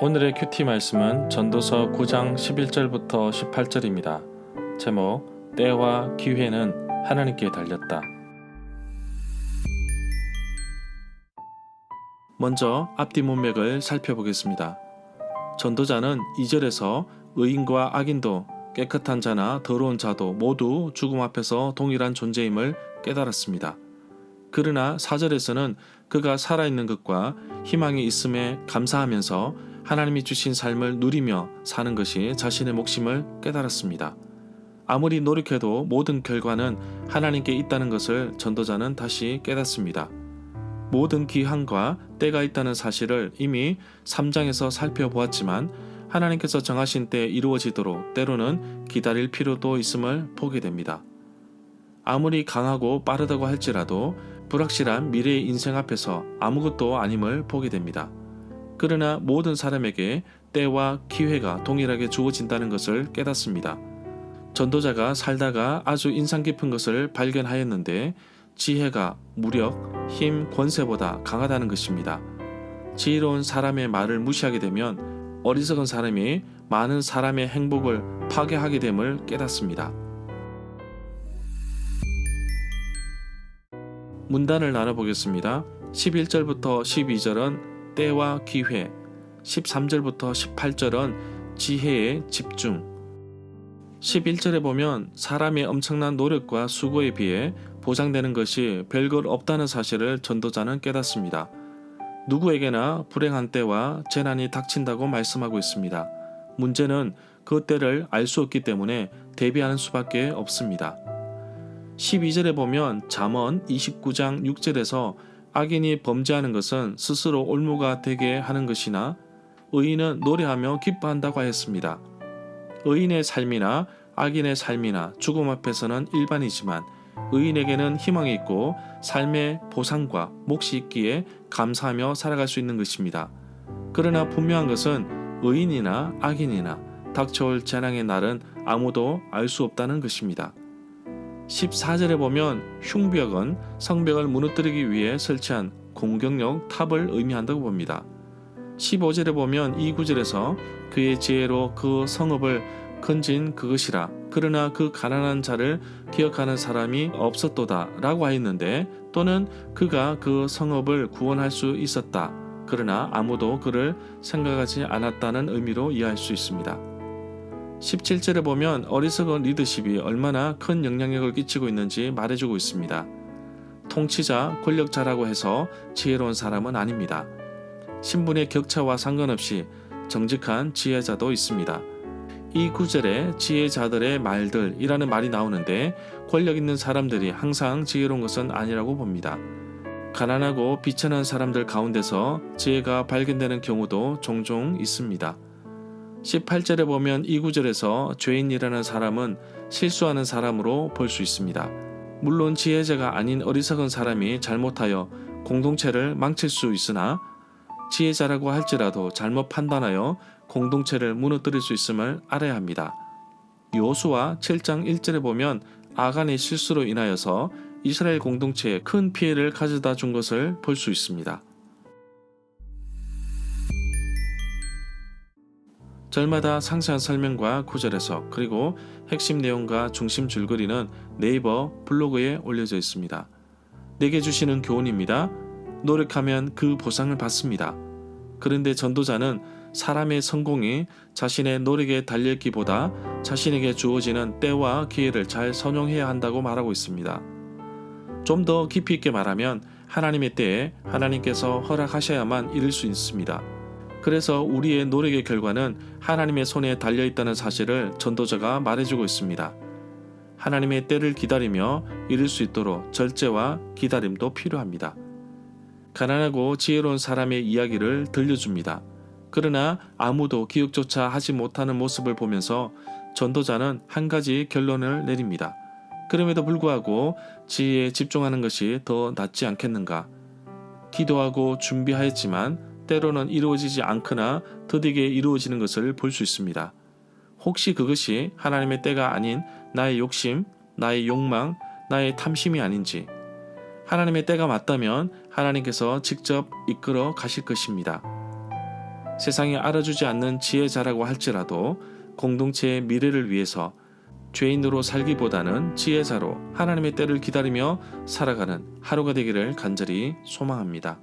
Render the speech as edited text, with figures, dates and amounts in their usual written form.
오늘의 큐티 말씀은 전도서 9장 11절부터 18절입니다. 제목, 때와 기회는 하나님께 달렸다. 먼저 앞뒤 문맥을 살펴보겠습니다. 전도자는 2절에서 의인과 악인도 깨끗한 자나 더러운 자도 모두 죽음 앞에서 동일한 존재임을 깨달았습니다. 그러나 4절에서는 그가 살아있는 것과 희망이 있음에 감사하면서 하나님이 주신 삶을 누리며 사는 것이 자신의 몫임을 깨달았습니다. 아무리 노력해도 모든 결과는 하나님께 있다는 것을 전도자는 다시 깨닫습니다. 모든 기한과 때가 있다는 사실을 이미 3장에서 살펴보았지만 하나님께서 정하신 때에 이루어지도록 때로는 기다릴 필요도 있음을 보게 됩니다. 아무리 강하고 빠르다고 할지라도 불확실한 미래의 인생 앞에서 아무것도 아님을 보게 됩니다. 그러나 모든 사람에게 때와 기회가 동일하게 주어진다는 것을 깨닫습니다. 전도자가 살다가 아주 인상 깊은 것을 발견하였는데 지혜가 무력, 힘, 권세보다 강하다는 것입니다. 지혜로운 사람의 말을 무시하게 되면 어리석은 사람이 많은 사람의 행복을 파괴하게 됨을 깨닫습니다. 문단을 나눠보겠습니다. 11절부터 12절은 때와 기회, 13절부터 18절은 지혜에 집중. 11절에 보면 사람의 엄청난 노력과 수고에 비해 보상되는 것이 별것 없다는 사실을 전도자는 깨닫습니다. 누구에게나 불행한 때와 재난이 닥친다고 말씀하고 있습니다. 문제는 그 때를 알 수 없기 때문에 대비하는 수밖에 없습니다. 12절에 보면 잠언 29장 6절에서 악인이 범죄하는 것은 스스로 올무가 되게 하는 것이나 의인은 노래하며 기뻐한다고 하였습니다. 의인의 삶이나 악인의 삶이나 죽음 앞에서는 일반이지만 의인에게는 희망이 있고 삶의 보상과 몫이 있기에 감사하며 살아갈 수 있는 것입니다. 그러나 분명한 것은 의인이나 악인이나 닥쳐올 재앙의 날은 아무도 알 수 없다는 것입니다. 14절에 보면 흉벽은 성벽을 무너뜨리기 위해 설치한 공격용 탑을 의미한다고 봅니다. 15절에 보면 이 구절에서 그의 지혜로 그 성읍을 건진 그것이라 그러나 그 가난한 자를 기억하는 사람이 없었도다 라고 하였는데 또는 그가 그 성읍을 구원할 수 있었다 그러나 아무도 그를 생각하지 않았다는 의미로 이해할 수 있습니다. 17절에 보면 어리석은 리더십이 얼마나 큰 영향력을 끼치고 있는지 말해주고 있습니다. 통치자, 권력자라고 해서 지혜로운 사람은 아닙니다. 신분의 격차와 상관없이 정직한 지혜자도 있습니다. 이 구절에 지혜자들의 말들이라는 말이 나오는데 권력 있는 사람들이 항상 지혜로운 것은 아니라고 봅니다. 가난하고 비천한 사람들 가운데서 지혜가 발견되는 경우도 종종 있습니다. 18절에 보면 이 구절에서 죄인이라는 사람은 실수하는 사람으로 볼 수 있습니다. 물론 지혜자가 아닌 어리석은 사람이 잘못하여 공동체를 망칠 수 있으나 지혜자라고 할지라도 잘못 판단하여 공동체를 무너뜨릴 수 있음을 알아야 합니다. 여호수아 7장 1절에 보면 아간의 실수로 인하여서 이스라엘 공동체에 큰 피해를 가져다 준 것을 볼 수 있습니다. 절마다 상세한 설명과 구절에서 그리고 핵심 내용과 중심 줄거리는 네이버 블로그에 올려져 있습니다. 내게 주시는 교훈입니다. 노력하면 그 보상을 받습니다. 그런데 전도자는 사람의 성공이 자신의 노력에 달려있기보다 자신에게 주어지는 때와 기회를 잘 선용해야 한다고 말하고 있습니다. 좀 더 깊이 있게 말하면 하나님의 때에 하나님께서 허락하셔야만 이룰 수 있습니다. 그래서 우리의 노력의 결과는 하나님의 손에 달려있다는 사실을 전도자가 말해주고 있습니다. 하나님의 때를 기다리며 이룰 수 있도록 절제와 기다림도 필요합니다. 가난하고 지혜로운 사람의 이야기를 들려줍니다. 그러나 아무도 기억조차 하지 못하는 모습을 보면서 전도자는 한 가지 결론을 내립니다. 그럼에도 불구하고 지혜에 집중하는 것이 더 낫지 않겠는가? 기도하고 준비하였지만 때로는 이루어지지 않거나 더디게 이루어지는 것을 볼 수 있습니다. 혹시 그것이 하나님의 때가 아닌 나의 욕심, 나의 욕망, 나의 탐심이 아닌지, 하나님의 때가 맞다면 하나님께서 직접 이끌어 가실 것입니다. 세상이 알아주지 않는 지혜자라고 할지라도 공동체의 미래를 위해서 죄인으로 살기보다는 지혜자로 하나님의 때를 기다리며 살아가는 하루가 되기를 간절히 소망합니다.